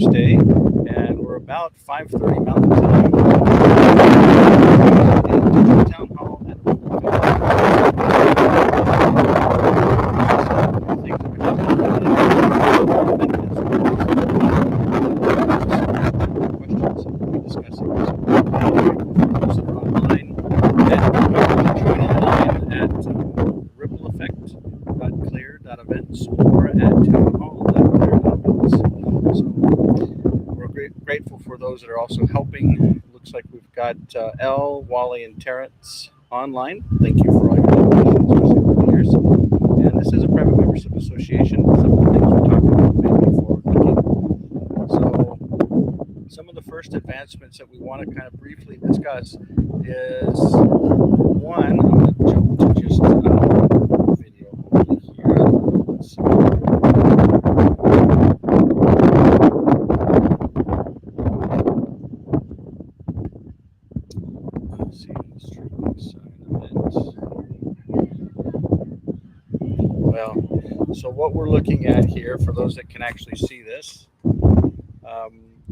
Tuesday, and we're about 5:30 Mountain Time in the town hall at questions we'll be discussing this online and join online at rippleeffect.clear.events or at townhall.clear.events. So we're grateful for those that are also helping. Looks like we've got Elle, Wally, and Terrence online. Thank you for all your donations for several years. And this is a private membership association. Some of the things we're talking about may be forward looking. So some of the first advancements that we want to kind of briefly discuss is one, I'm going to jump to just video over here. Let's see, streaming sign events. Well, so what we're looking at here, for those that can actually see this,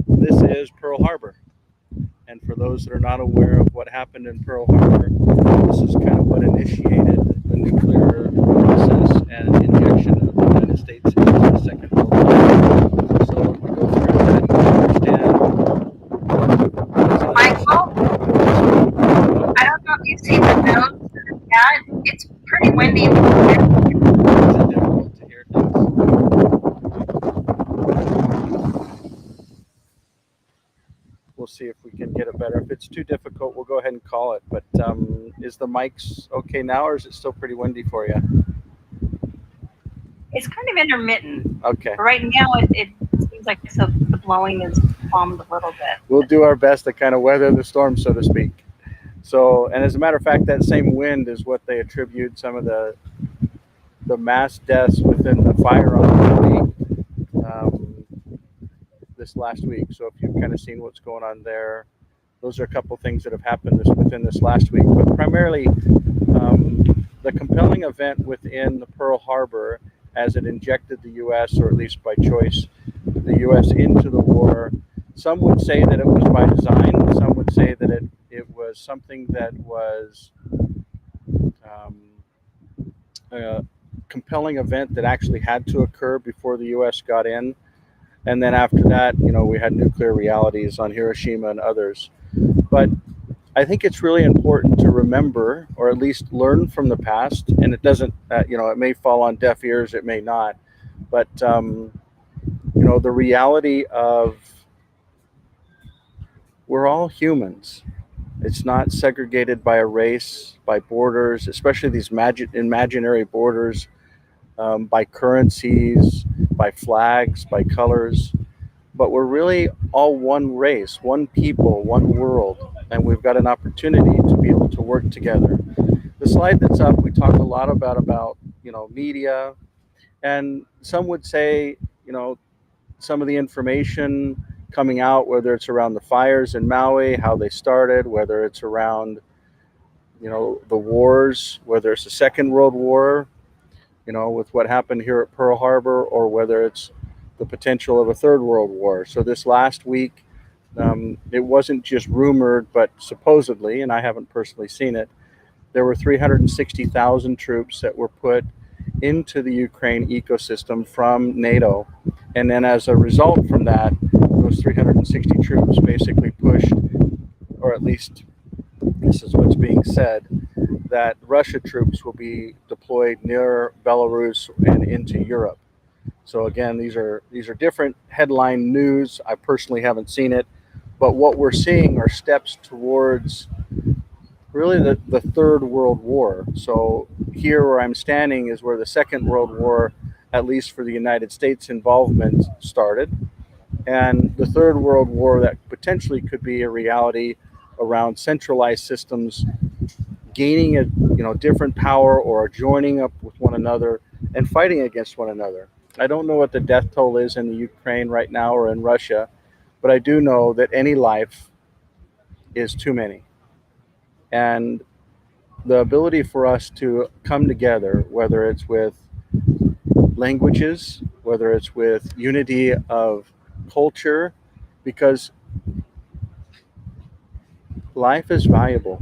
this is Pearl Harbor. And for those that are not aware of what happened in Pearl Harbor, this is kind of what initiated the nuclear process and injection of the United States into the Second World War. So if we go through that, you understand. Michael, I don't know if you've seen the notes in the chat. It's pretty windy. Is it difficult to hear things? We'll see if we can get it better. If it's too difficult, we'll go ahead and call it. But is the mics okay now, or is it still pretty windy for you? It's kind of intermittent. Okay. But right now, it seems like the blowing is bombed a little bit. We'll do our best to kind of weather the storm, so to speak. So, and as a matter of fact, that same wind is what they attribute some of the mass deaths within the fire on Maui this last week. So if you've kind of seen what's going on there, those are a couple things that have happened within this last week. But primarily, the compelling event within the Pearl Harbor, as it injected the U.S., or at least by choice, the U.S. into the war. Some would say that it was by design. Some would say that it was something that was a compelling event that actually had to occur before the U.S. got in. And then after that, we had nuclear realities on Hiroshima and others. But I think it's really important to remember, or at least learn from the past. And it doesn't, it may fall on deaf ears, it may not. But, the reality of we're all humans. It's not segregated by a race, by borders, especially these imaginary borders, by currencies, by flags, by colors. But we're really all one race, one people, one world, and we've got an opportunity to be able to work together. The slide that's up, we talk a lot about media, and some would say, some of the information coming out, whether it's around the fires in Maui, how they started, whether it's around, the wars, whether it's the Second World War, with what happened here at Pearl Harbor, or whether it's the potential of a Third World War. So this last week, it wasn't just rumored, but supposedly, and I haven't personally seen it, there were 360,000 troops that were put into the Ukraine ecosystem from NATO. And then as a result from that, those 360 troops basically pushed, or at least this is what's being said, that Russia troops will be deployed near Belarus and into Europe. So again, these are different headline news. I personally haven't seen it, but what we're seeing are steps towards really the Third World War. So here where I'm standing is where the Second World War, at least for the United States involvement, started. And the Third World War that potentially could be a reality around centralized systems gaining a different power or joining up with one another and fighting against one another. I don't know what the death toll is in the Ukraine right now or in Russia, but I do know that any life is too many. And the ability for us to come together, whether it's with languages, whether it's with unity of culture, because life is valuable.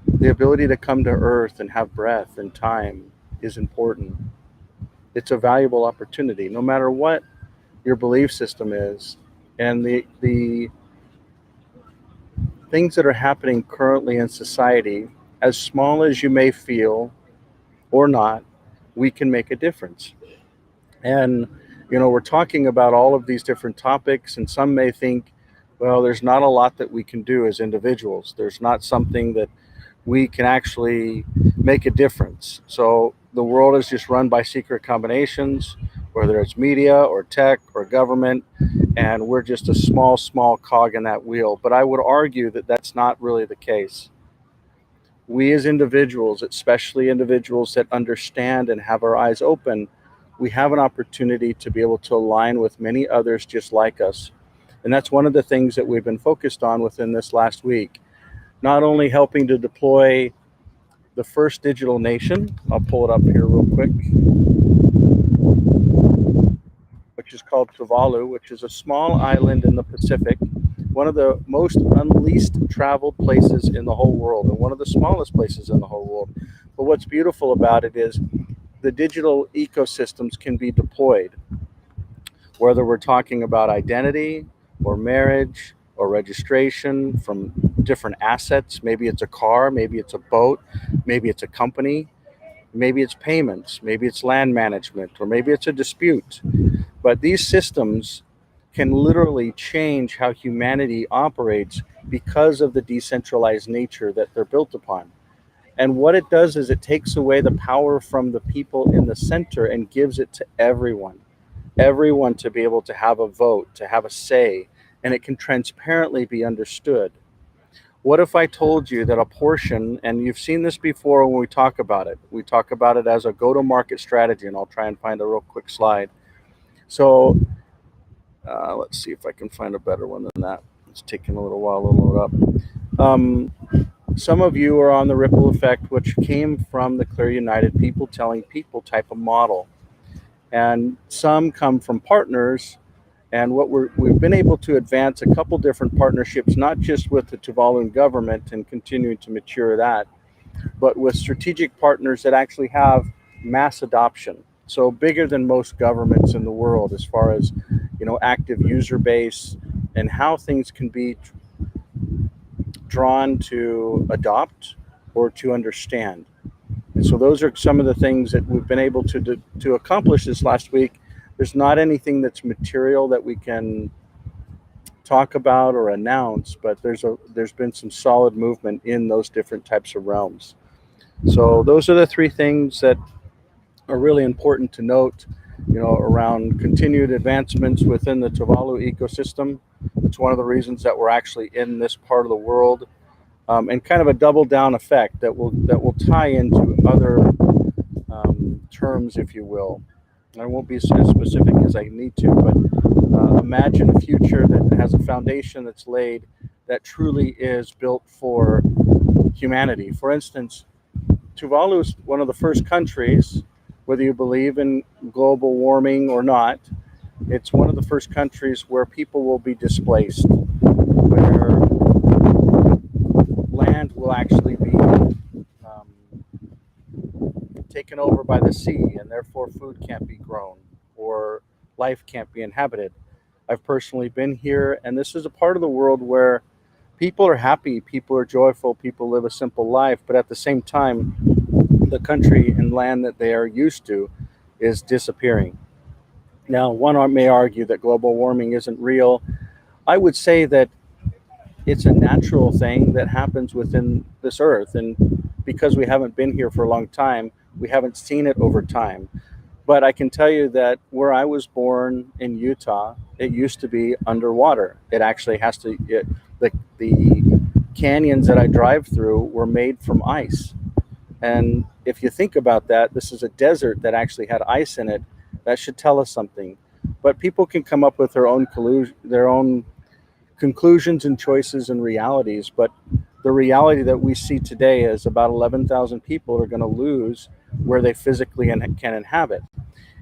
The ability to come to earth and have breath and time is important. It's a valuable opportunity, no matter what your belief system is. And the things that are happening currently in society, as small as you may feel or not, we can make a difference. And, we're talking about all of these different topics, and some may think, well, there's not a lot that we can do as individuals. There's not something that we can actually make a difference. So the world is just run by secret combinations, whether it's media or tech or government, and we're just a small, small cog in that wheel. But I would argue that that's not really the case. We as individuals, especially individuals that understand and have our eyes open, we have an opportunity to be able to align with many others just like us. And that's one of the things that we've been focused on within this last week. Not only helping to deploy the first digital nation, I'll pull it up here real quick, which is called Tuvalu, which is a small island in the Pacific, one of the most unleast traveled places in the whole world, and one of the smallest places in the whole world. But what's beautiful about it is the digital ecosystems can be deployed, whether we're talking about identity or marriage or registration from different assets. Maybe it's a car, maybe it's a boat, maybe it's a company, maybe it's payments, maybe it's land management, or maybe it's a dispute. But these systems can literally change how humanity operates because of the decentralized nature that they're built upon. And what it does is it takes away the power from the people in the center and gives it to everyone to be able to have a vote, to have a say, and it can transparently be understood. What if I told you that a portion, and you've seen this before when we talk about it as a go to market strategy, and I'll try and find a real quick slide. So let's see if I can find a better one than that. It's taking a little while to load up. Some of you are on the ripple effect, which came from the Clear United People Telling People type of model. And some come from partners. And we've been able to advance a couple different partnerships, not just with the Tuvaluan government and continuing to mature that, but with strategic partners that actually have mass adoption. So bigger than most governments in the world as far as active user base and how things can be drawn to adopt or to understand. And so those are some of the things that we've been able to accomplish this last week. There's not anything that's material that we can talk about or announce, but there's been some solid movement in those different types of realms. So those are the three things that are really important to note, around continued advancements within the Tuvalu ecosystem. It's one of the reasons that we're actually in this part of the world, and kind of a double down effect that will tie into other terms, if you will. I won't be as specific as I need to, but imagine a future that has a foundation that's laid that truly is built for humanity. For instance, Tuvalu is one of the first countries, whether you believe in global warming or not, it's one of the first countries where people will be displaced, where land will actually be taken over by the sea, and therefore food can't be grown or life can't be inhabited. I've personally been here, and this is a part of the world where people are happy, people are joyful, people live a simple life, but at the same time, the country and land that they are used to is disappearing. Now, one may argue that global warming isn't real. I would say that it's a natural thing that happens within this earth, and because we haven't been here for a long time, we haven't seen it over time. But I can tell you that where I was born in Utah, it used to be underwater. It actually has to, the canyons that I drive through were made from ice. And if you think about that, this is a desert that actually had ice in it. That should tell us something. But people can come up with their own conclusions and choices and realities. But the reality that we see today is about 11,000 people are going to lose where they physically can inhabit.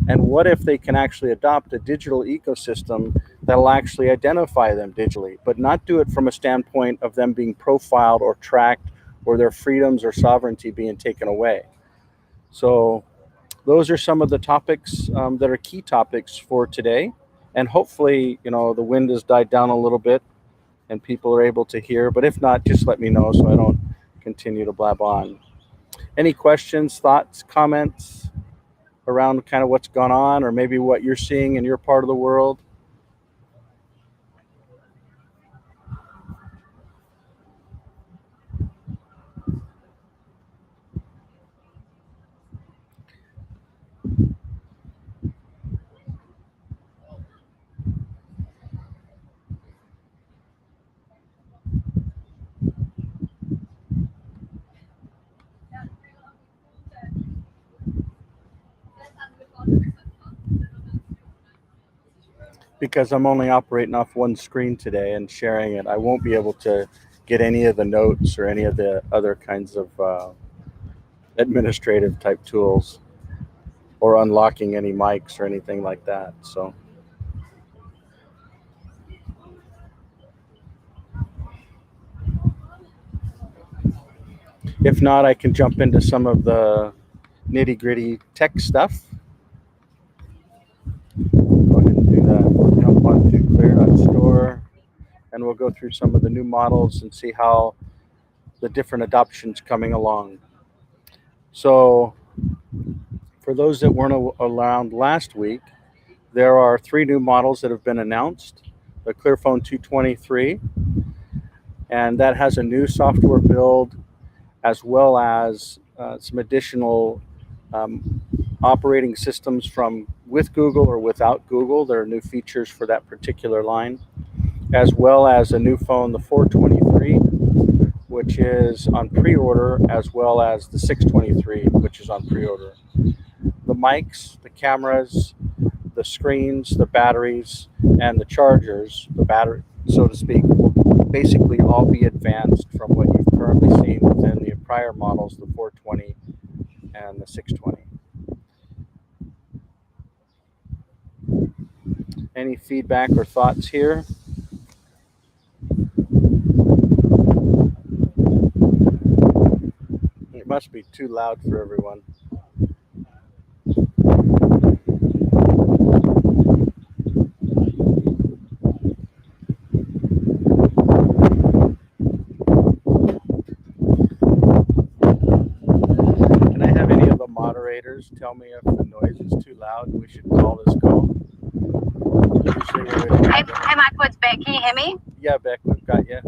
And what if they can actually adopt a digital ecosystem that'll actually identify them digitally, but not do it from a standpoint of them being profiled or tracked or their freedoms or sovereignty being taken away? So those are some of the topics that are key topics for today. And hopefully, the wind has died down a little bit and people are able to hear. But if not, just let me know so I don't continue to blab on. Any questions, thoughts, comments around kind of what's gone on, or maybe what you're seeing in your part of the world? Because I'm only operating off one screen today and sharing it, I won't be able to get any of the notes or any of the other kinds of administrative type tools or unlocking any mics or anything like that. So if not, I can jump into some of the nitty gritty tech stuff. Go ahead and do that. Jump onto clear.store and we'll go through some of the new models and see how the different adoptions coming along. So for those that weren't around last week, there are 3 new models that have been announced. The Clearphone 223, and that has a new software build as well as some additional um, operating systems from with Google or without Google. There are new features for that particular line, as well as a new phone, the 423, which is on pre-order, as well as the 623, which is on pre-order. The mics, the cameras, the screens, the batteries, and the chargers, the battery, so to speak, will basically all be advanced from what you've currently seen within the prior models, the 420 and the 620. Any feedback or thoughts here? It must be too loud for everyone. Can I have any of the moderators tell me if the noise is too loud and we should call this call? Usually when we don't Hey, have hey, Michael, it's Beck. Can you hear me? Yeah, Beck, we've got you.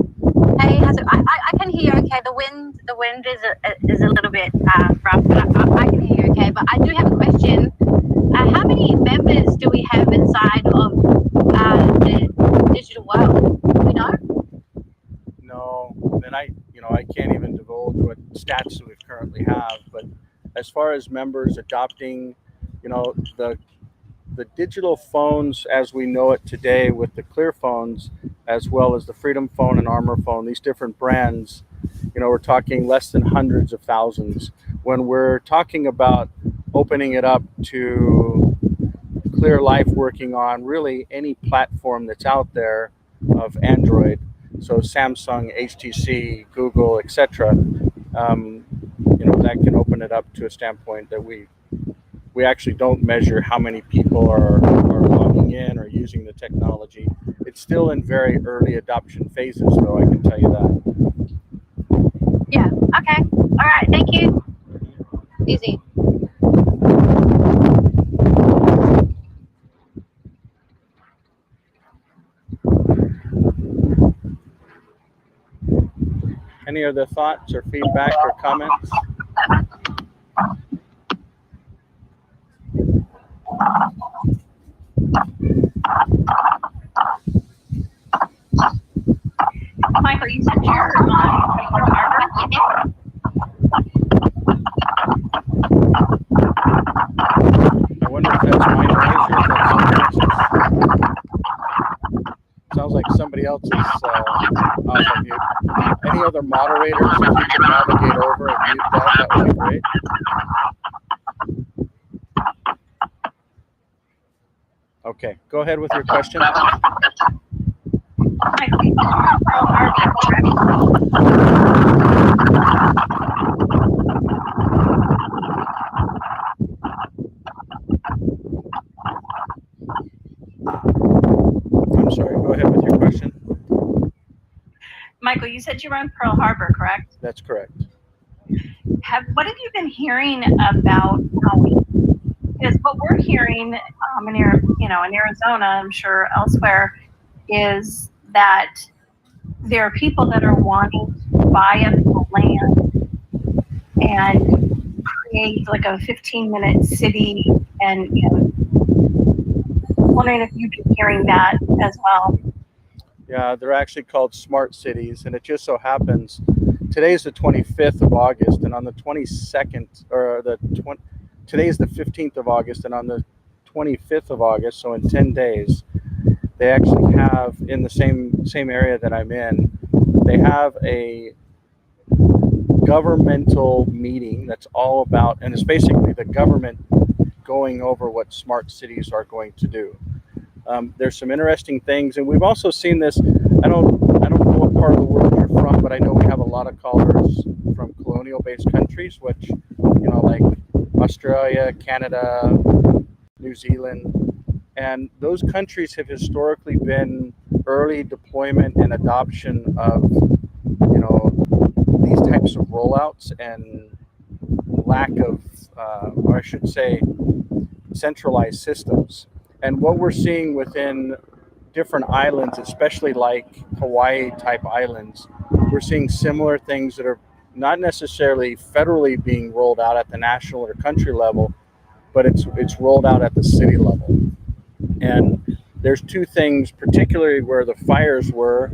Hey, how's it? I can hear you okay. The wind is a little bit rough, but I can hear you okay. But I do have a question. How many members do we have inside of the digital world? Do we know? No, and I can't even divulge what stats that we currently have. But as far as members adopting, the digital phones as we know it today with the Clear phones, as well as the Freedom Phone and Armor Phone, these different brands, we're talking less than hundreds of thousands. When we're talking about opening it up to Clear Life working on really any platform that's out there of Android, so Samsung, HTC, Google, etc. Um, that can open it up to a standpoint that we actually don't measure how many people are logging in or using the technology. It's still in very early adoption phases, though, I can tell you that. Yeah. Okay. All right. Thank you. Easy. Any other thoughts or feedback or comments? Michael, you said you're on Harvard. I wonder if that's my noise or if that's somebody else's. Sounds like somebody else is off of mute. Any other moderators, if you could navigate over and mute that would be great. Okay, go ahead with your question. Michael, you said Pearl Harbor, correct? I'm sorry, go ahead with your question. Michael, you said you were in Pearl Harbor, correct? That's correct. What have you been hearing about Maui? Because what we're hearing in Arizona, I'm sure elsewhere, is that there are people that are wanting to buy up the land and create like a 15-minute city, and wondering if you've been hearing that as well. Yeah, they're actually called smart cities, and it just so happens today's the 25th of August, and on the 22nd, or today's the 15th of August, and on the 25th of August, so in 10 days, they actually have in the same area that I'm in, they have a governmental meeting that's all about, and it's basically the government going over what smart cities are going to do. There's some interesting things, and we've also seen this. I don't know what part of the world you're from, but I know we have a lot of callers from colonial-based countries, which like Australia, Canada, New Zealand, and those countries have historically been early deployment and adoption of these types of rollouts and lack of, or I should say, centralized systems. And what we're seeing within different islands, especially like Hawaii type islands, we're seeing similar things that are not necessarily federally being rolled out at the national or country level, but it's rolled out at the city level. And there's two things, particularly where the fires were.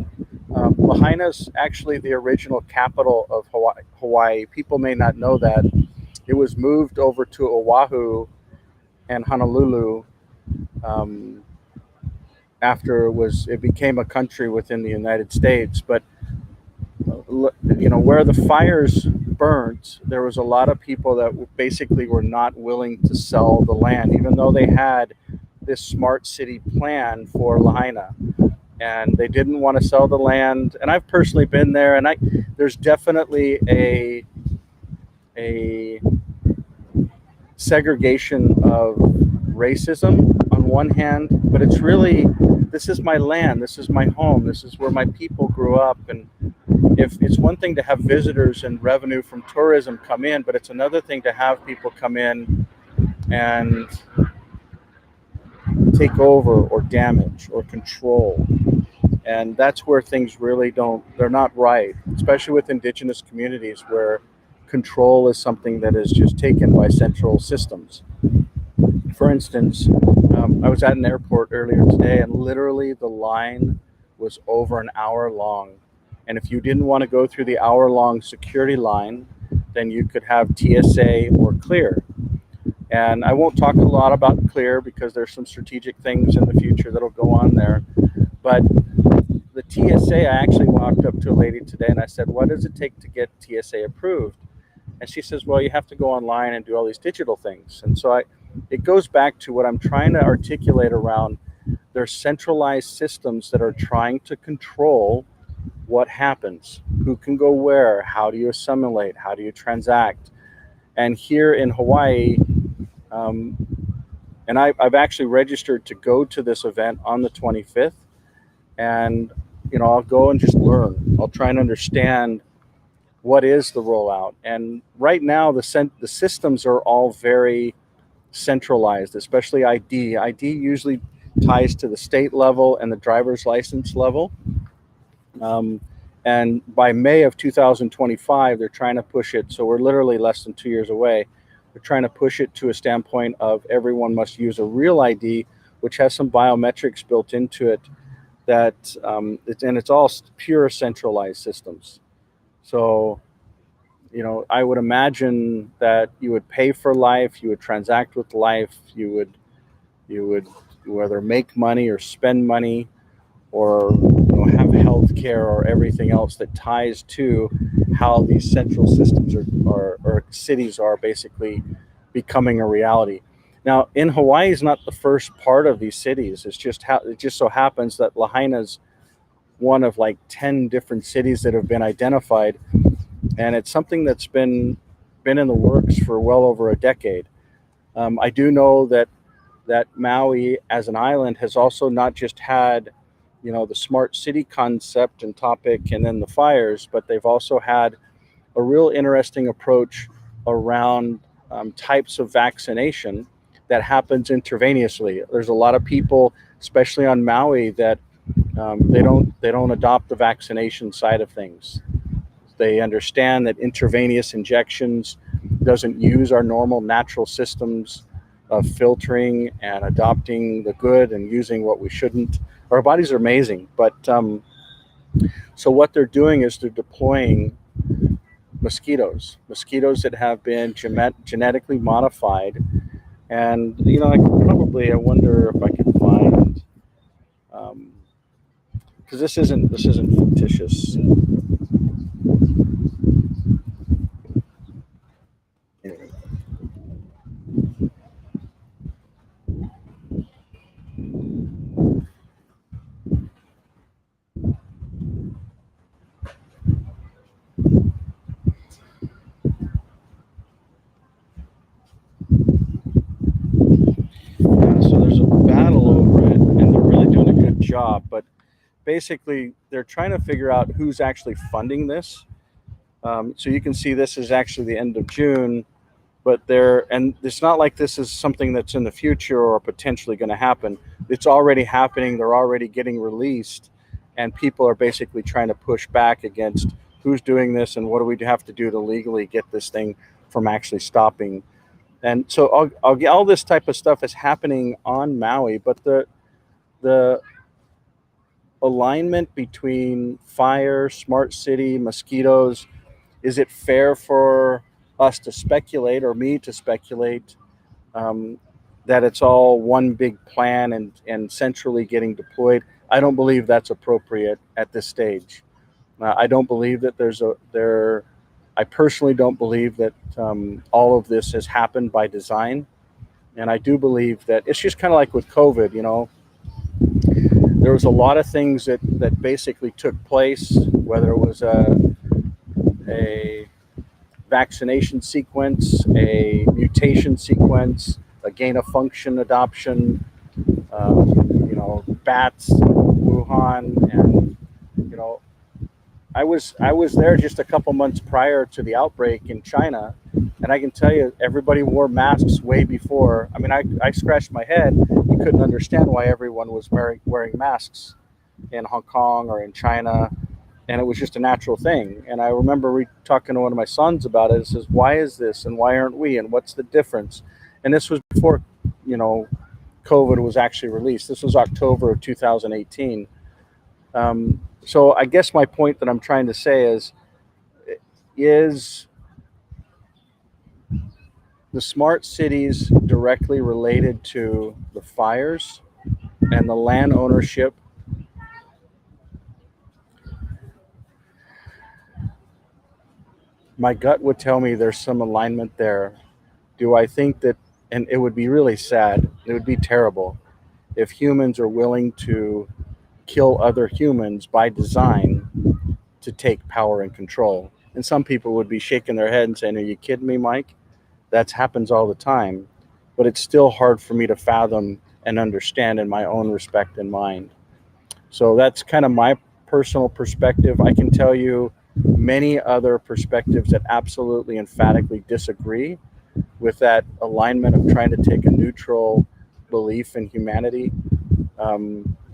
Lahaina's actually the original capital of Hawaii. People may not know that. It was moved over to Oahu and Honolulu um, after it became a country within the United States. But where the fires burnt, there was a lot of people that basically were not willing to sell the land, even though they had this smart city plan for Lahaina, and they didn't want to sell the land. And I've personally been there, and there's definitely a segregation of racism on one hand, but it's really, this is my land, this is my home, this is where my people grew up. And if it's one thing to have visitors and revenue from tourism come in, but it's another thing to have people come in and take over or damage or control. And that's where things really they're not right, especially with indigenous communities where control is something that is just taken by central systems. For instance, I was at an airport earlier today, and literally the line was over an hour long. And if you didn't want to go through the hour-long security line, then you could have TSA or Clear. And I won't talk a lot about Clear because there's some strategic things in the future that'll go on there. But the TSA, I actually walked up to a lady today and I said, "What does it take to get TSA approved?" And she says, "Well, you have to go online and do all these digital things." And so it goes back to what I'm trying to articulate around. There's centralized systems that are trying to control what happens, who can go where, how do you assimilate, how do you transact. And here in Hawaii, um, and I've actually registered to go to this event on the 25th, and I'll go and just learn. I'll try and understand what is the rollout. And right now, the systems are all very centralized, especially ID. ID usually ties to the state level and the driver's license level. Um, and by May of 2025, they're trying to push it. So we're literally less than 2 years away. They're trying to push it to a standpoint of everyone must use a real ID, which has some biometrics built into it. It's all pure centralized systems. So I would imagine that you would pay for life, you would transact with life, you would whether make money or spend money, or have health care or everything else that ties to how these central systems or cities are basically becoming a reality. Now, in Hawaii is not the first part of these cities. It just so happens that Lahaina's one of like 10 different cities that have been identified, and it's something that's been in the works for well over a decade. I do know that Maui as an island has also not just had, the smart city concept and topic and then the fires, but they've also had a real interesting approach around types of vaccination that happens intravenously. There's a lot of people, especially on Maui, that they don't adopt the vaccination side of things. They understand that intravenous injections doesn't use our normal natural systems of filtering and adopting the good and using what we shouldn't. Our bodies are amazing, but so what they're doing is they're deploying mosquitoes that have been genetically modified, and I wonder if I can find, because this isn't fictitious. So there's a battle over it, and they're really doing a good job. But basically, they're trying to figure out who's actually funding this. So you can see this is actually the end of June, but and it's not like this is something that's in the future or potentially going to happen. It's already happening. They're already getting released, and people are basically trying to push back against who's doing this and what do we have to do to legally get this thing from actually stopping. And so I'll get all this type of stuff is happening on Maui, but the alignment between fire, smart city, mosquitoes, is it fair for us to speculate or me to speculate um, that it's all one big plan and centrally getting deployed? I don't believe that's appropriate at this stage. I don't believe that there. I personally don't believe that all of this has happened by design, and I do believe that it's just kind of like with COVID. There was a lot of things that basically took place, whether it was a vaccination sequence, a mutation sequence, a gain of function adoption, bats, Wuhan, and you know, I was there just a couple months prior to the outbreak in China, and I can tell you everybody wore masks way before. I mean, I scratched my head. You couldn't understand why everyone was wearing masks in Hong Kong or in China, and it was just a natural thing. And I remember talking to one of my sons about it. It says, "Why is this, and why aren't we, and what's the difference?" And this was before, you know, COVID was actually released. This was October of 2018. So I guess my point that I'm trying to say is the smart cities directly related to the fires and the land ownership? My gut would tell me there's some alignment there. Do I think that, and it would be really sad, it would be terrible if humans are willing to kill other humans by design to take power and control. And some people would be shaking their head and saying, "Are you kidding me, Mike? That happens all the time." But it's still hard for me to fathom and understand in my own respect and mind. So that's kind of my personal perspective. I can tell you many other perspectives that absolutely emphatically disagree with that alignment of trying to take a neutral belief in humanity.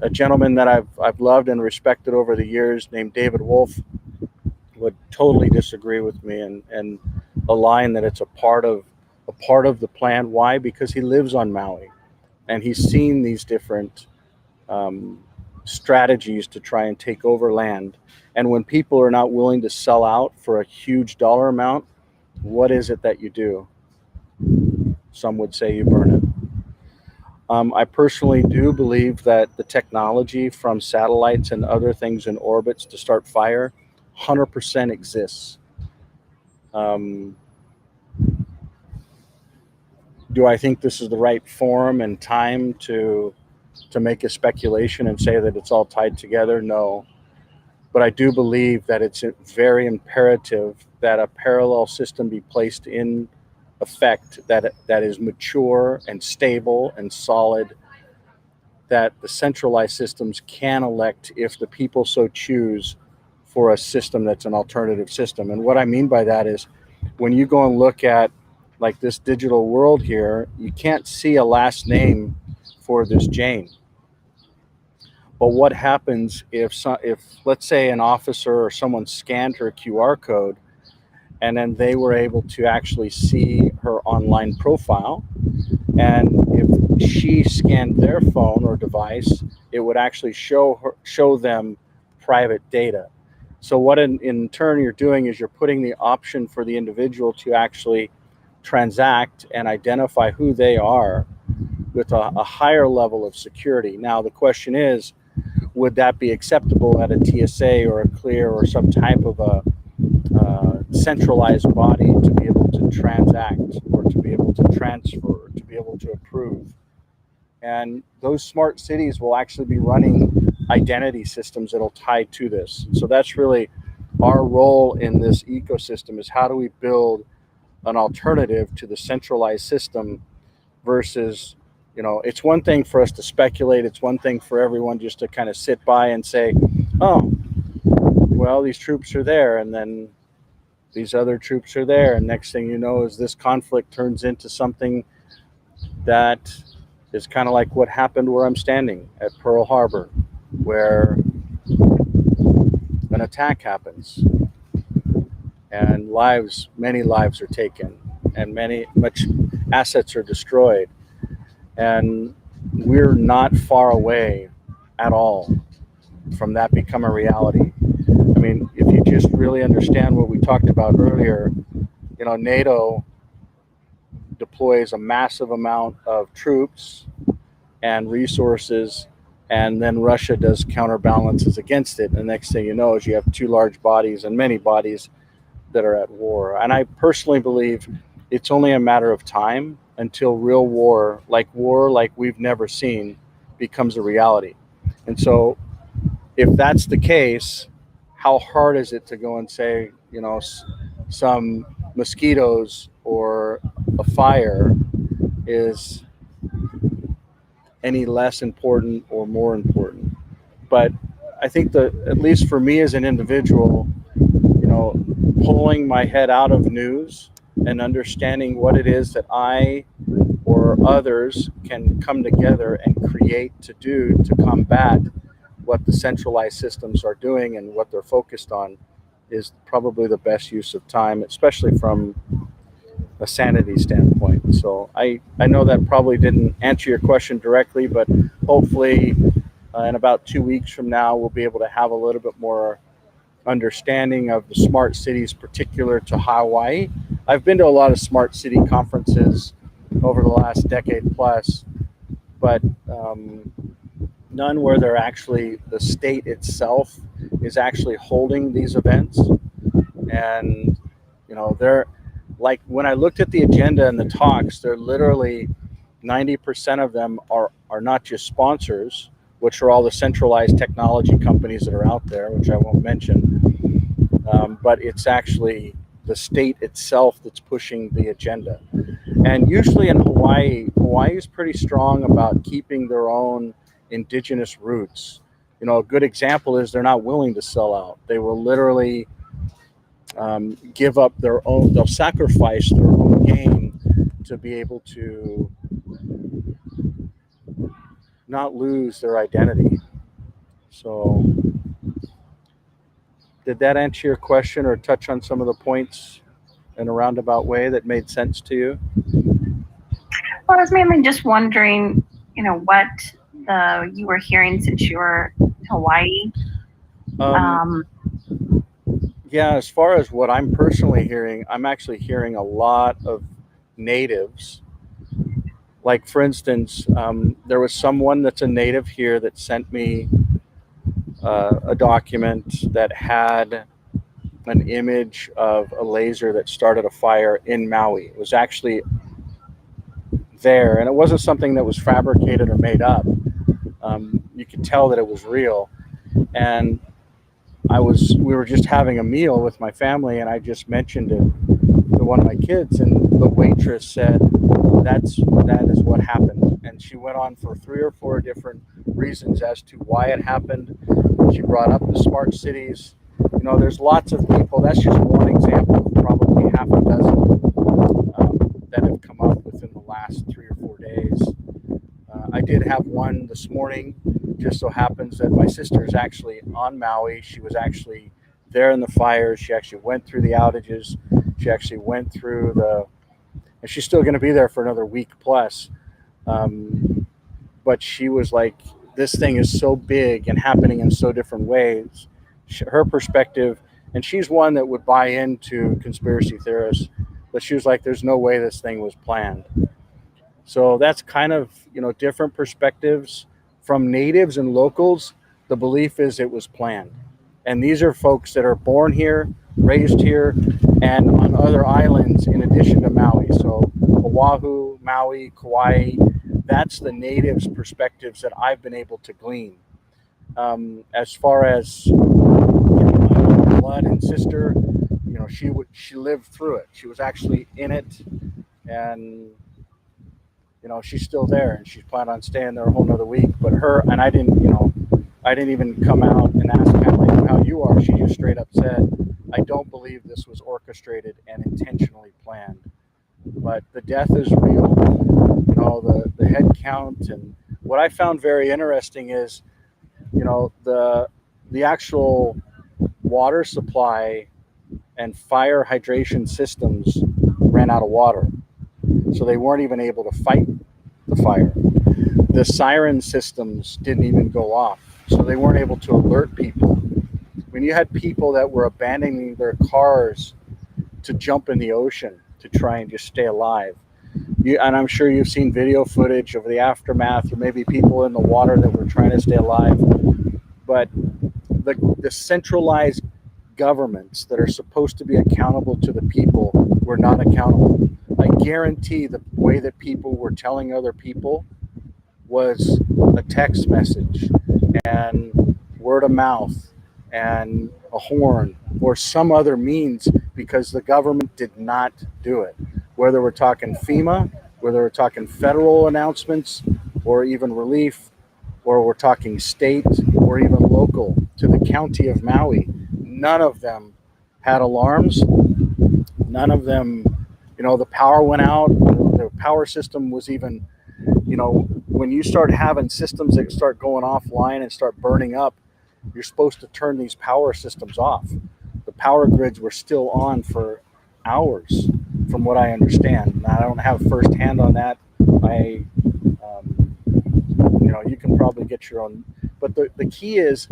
A gentleman that I've loved and respected over the years named David Wolf would totally disagree with me and align that it's a part of the plan. Why? Because he lives on Maui and he's seen these different um, strategies to try and take over land. And when people are not willing to sell out for a huge dollar amount, what is it that you do? Some would say you burn it. I personally do believe that the technology from satellites and other things in orbits to start fire 100% exists. Um, Do I think this is the right forum and time to make a speculation and say that it's all tied together? No. But I do believe that it's very imperative that a parallel system be placed in effect that is mature and stable and solid, that the centralized systems can elect, if the people so choose, for a system that's an alternative system. And what I mean by that is, when you go and look at like this digital world here, you can't see a last name for this Jane. But what happens if let's say an officer or someone scanned her QR code, and then they were able to actually see her online profile, and if she scanned their phone or device, it would actually show them private data. So what in turn you're doing is you're putting the option for the individual to actually transact and identify who they are with a higher level of security. Now the question is, would that be acceptable at a TSA or a clear or some type of a centralized body to be able to transact or to be able to transfer or to be able to approve? And those smart cities will actually be running identity systems that'll tie to this. So that's really our role in this ecosystem, is how do we build an alternative to the centralized system versus, it's one thing for us to speculate. It's one thing for everyone just to kind of sit by and say, oh, well, these troops are there, and then these other troops are there, and next thing you know is this conflict turns into something that is kind of like what happened where I'm standing at Pearl Harbor, where an attack happens and many lives are taken, and much assets are destroyed, and we're not far away at all from that become a reality. I mean, if you just really understand what we talked about earlier, NATO deploys a massive amount of troops and resources, and then Russia does counterbalances against it. And the next thing you know is you have two large bodies and many bodies that are at war. And I personally believe it's only a matter of time until real war like we've never seen, becomes a reality. And so, if that's the case, how hard is it to go and say, some mosquitoes or a fire is any less important or more important? But I think that, at least for me as an individual, you know, pulling my head out of news and understanding what it is that I or others can come together and create to do to combat what the centralized systems are doing and what they're focused on, is probably the best use of time, especially from a sanity standpoint. So I know that probably didn't answer your question directly, but hopefully in about 2 weeks from now, we'll be able to have a little bit more understanding of the smart cities particular to Hawaii. I've been to a lot of smart city conferences over the last decade plus, but none where they're actually, the state itself is actually holding these events. And they're like, when I looked at the agenda and the talks, they're literally 90% of them are not just sponsors, which are all the centralized technology companies that are out there, which I won't mention, but it's actually the state itself that's pushing the agenda. And usually in Hawaii is pretty strong about keeping their own indigenous roots. A good example is they're not willing to sell out. They will literally give up their own, they'll sacrifice their own gain to be able to not lose their identity. So, did that answer your question or touch on some of the points in a roundabout way that made sense to you? Well, I was mainly just wondering, what you were hearing since you were in Hawaii. Yeah, as far as what I'm personally hearing, I'm actually hearing a lot of natives. Like, for instance, there was someone that's a native here that sent me a document that had an image of a laser that started a fire in Maui. It was actually there, and it wasn't something that was fabricated or made up. You could tell that it was real. And we were just having a meal with my family, and I just mentioned it to one of my kids, and the waitress said, that is what happened. And she went on for three or four different reasons as to why it happened. She brought up the smart cities. There's lots of people. That's just one example of probably half a dozen that have come up within the last 3 or 4 days. I did have one this morning. Just so happens that my sister is actually on Maui. She was actually there in the fires. She actually went through the outages. She actually went through and she's still going to be there for another week plus. But she was like, this thing is so big and happening in so different ways. Her perspective, and she's one that would buy into conspiracy theorists, but she was like, there's no way this thing was planned. So that's kind of, different perspectives from natives and locals. The belief is it was planned. And these are folks that are born here, raised here, and on other islands in addition to Maui. So Oahu, Maui, Kauai, that's the natives' perspectives that I've been able to glean. As far as my own blood and sister, she lived through it. She was actually in it, and she's still there, and she's planning on staying there a whole nother week. But her and I didn't even come out and ask kind of like how you are. She just straight up said, I don't believe this was orchestrated and intentionally planned. But the death is real. The head count, and what I found very interesting is, the actual water supply and fire hydration systems ran out of water. So they weren't even able to fight the fire. The siren systems didn't even go off. So they weren't able to alert people. When you had people that were abandoning their cars to jump in the ocean to try and just stay alive. And I'm sure you've seen video footage of the aftermath, or maybe people in the water that were trying to stay alive. But the centralized governments that are supposed to be accountable to the people were not accountable. I guarantee the way that people were telling other people was a text message and word of mouth and a horn or some other means, because the government did not do it. Whether we're talking FEMA, whether we're talking federal announcements or even relief, or we're talking state or even local to the county of Maui, none of them had alarms. None of them, the power went out. The power system was even, when you start having systems that start going offline and start burning up, you're supposed to turn these power systems off. The power grids were still on for hours, from what I understand. Now, I don't have firsthand on that. You can probably get your own. But the key is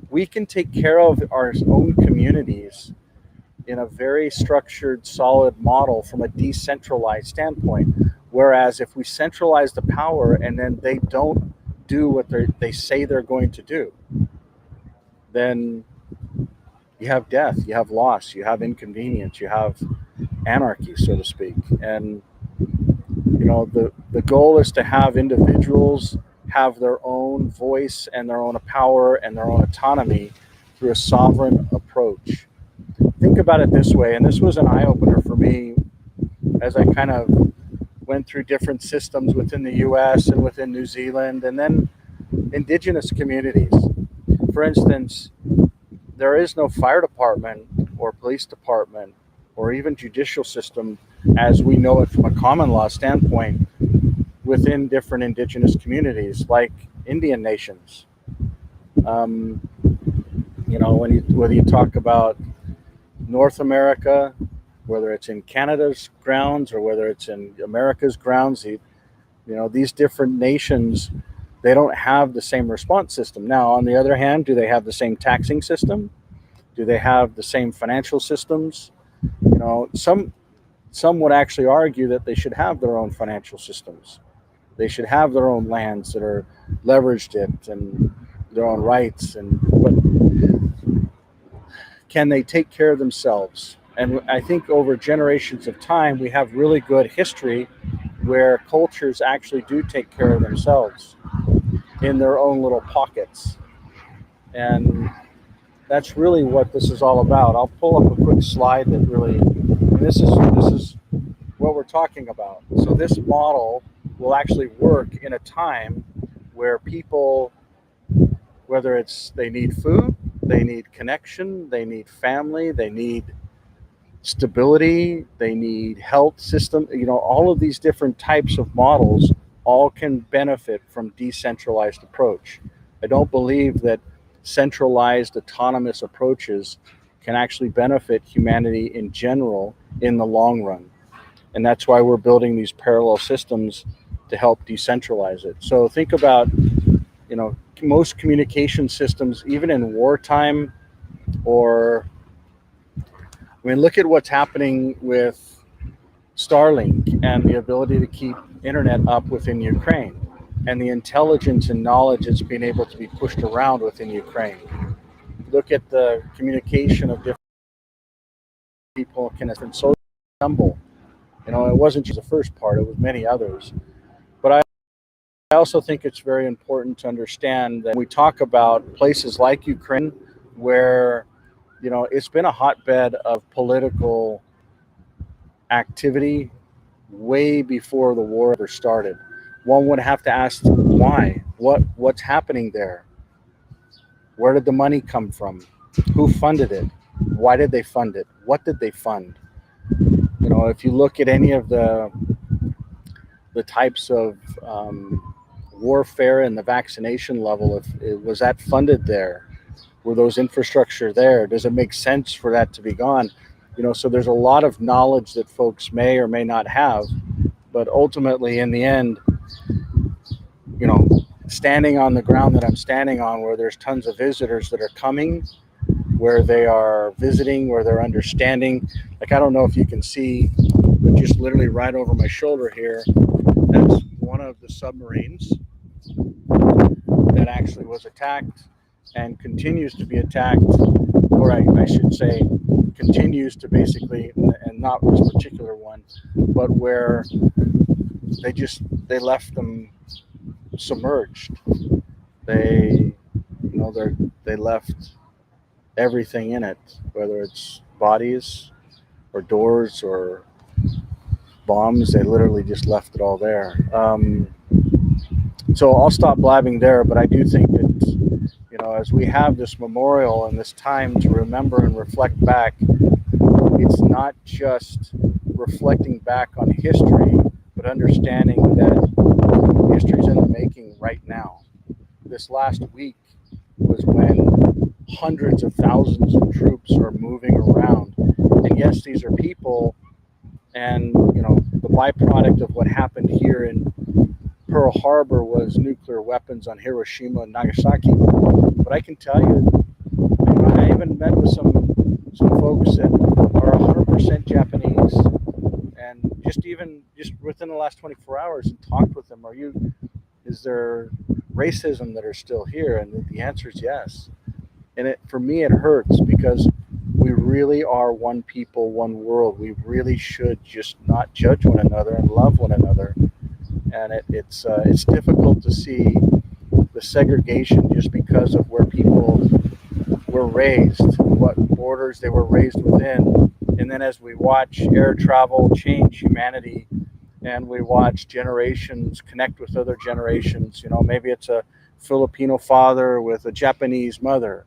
we can take care of our own communities in a very structured, solid model from a decentralized standpoint. Whereas if we centralize the power and then they don't do what they say they're going to do, then you have death, you have loss, you have inconvenience, you have anarchy, so to speak. And the goal is to have individuals have their own voice and their own power and their own autonomy through a sovereign approach. Think about it this way, and this was an eye opener for me as I kind of went through different systems within the US and within New Zealand, and then indigenous communities. For instance, there is no fire department or police department or even judicial system as we know it from a common law standpoint within different indigenous communities like Indian nations. Whether you talk about North America, whether it's in Canada's grounds or whether it's in America's grounds, these different nations, they don't have the same response system. Now, on the other hand, do they have the same taxing system? Do they have the same financial systems? Some would actually argue that they should have their own financial systems. They should have their own lands that are leveraged it and their own rights. But can they take care of themselves? And I think over generations of time, we have really good history where cultures actually do take care of themselves in their own little pockets. And that's really what this is all about. I'll pull up a quick slide that really, and this is what we're talking about. So this model will actually work in a time where people, whether it's they need food, they need connection, they need family, they need stability, they need health system, all of these different types of models all can benefit from decentralized approach. I don't believe that centralized autonomous approaches can actually benefit humanity in general in the long run. And that's why we're building these parallel systems to help decentralize it. So think about, most communication systems, even in wartime, or look at what's happening with Starlink and the ability to keep internet up within Ukraine, and the intelligence and knowledge that's being able to be pushed around within Ukraine. Look at the communication of different people can different social symbol. It wasn't just the first part; it was many others. But I also think it's very important to understand that when we talk about places like Ukraine, where it's been a hotbed of political activity way before the war ever started. One would have to ask why? What's happening there? Where did the money come from? Who funded it? Why did they fund it? What did they fund? If you look at any of the types of warfare and the vaccination level, if it was that funded there, were those infrastructure there? Does it make sense for that to be gone? So there's a lot of knowledge that folks may or may not have, but ultimately, in the end, standing on the ground that I'm standing on, where there's tons of visitors that are coming, where they are visiting, where they're understanding. Like, I don't know if you can see, but just literally right over my shoulder here, that's one of the submarines that actually was attacked and continues to be attacked, or I should say, continues to basically, and not this particular one, but where they left them submerged. They, they left everything in it, whether it's bodies or doors or bombs. They literally just left it all there. So I'll stop blabbing there, but I do think that, as we have this memorial and this time to remember and reflect back, it's not just reflecting back on history, but understanding that history's in the making right now. This last week was when hundreds of thousands of troops are moving around. And yes, these are people, and the byproduct of what happened here in Pearl Harbor was nuclear weapons on Hiroshima and Nagasaki. But I can tell you, I even met with some folks that are 100% Japanese, and just within the last 24 hours, and talked with them. Is there racism that are still here? And the answer is yes. And for me, it hurts, because we really are one people, one world. We really should just not judge one another and love one another. And it's difficult to see the segregation just because of where people were raised, what borders they were raised within. And then as we watch air travel change humanity, and we watch generations connect with other generations, maybe it's a Filipino father with a Japanese mother,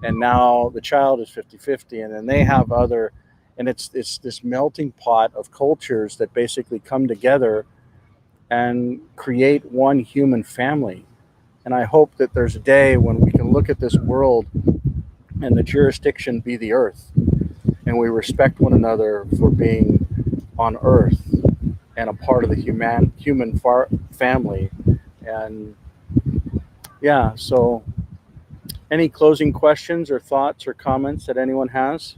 and now the child is 50-50, and then they have other, and it's this melting pot of cultures that basically come together and create one human family. And I hope that there's a day when we can look at this world and the jurisdiction be the earth, and we respect one another for being on earth and a part of the human family. And yeah, so any closing questions or thoughts or comments that anyone has?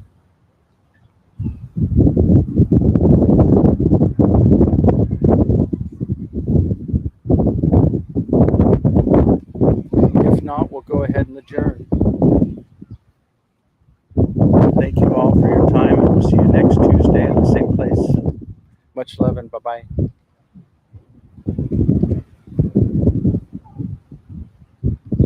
If not, we'll go ahead and adjourn. Thank you all for your time, and we'll see you next Tuesday at the same place. Much love, and bye-bye.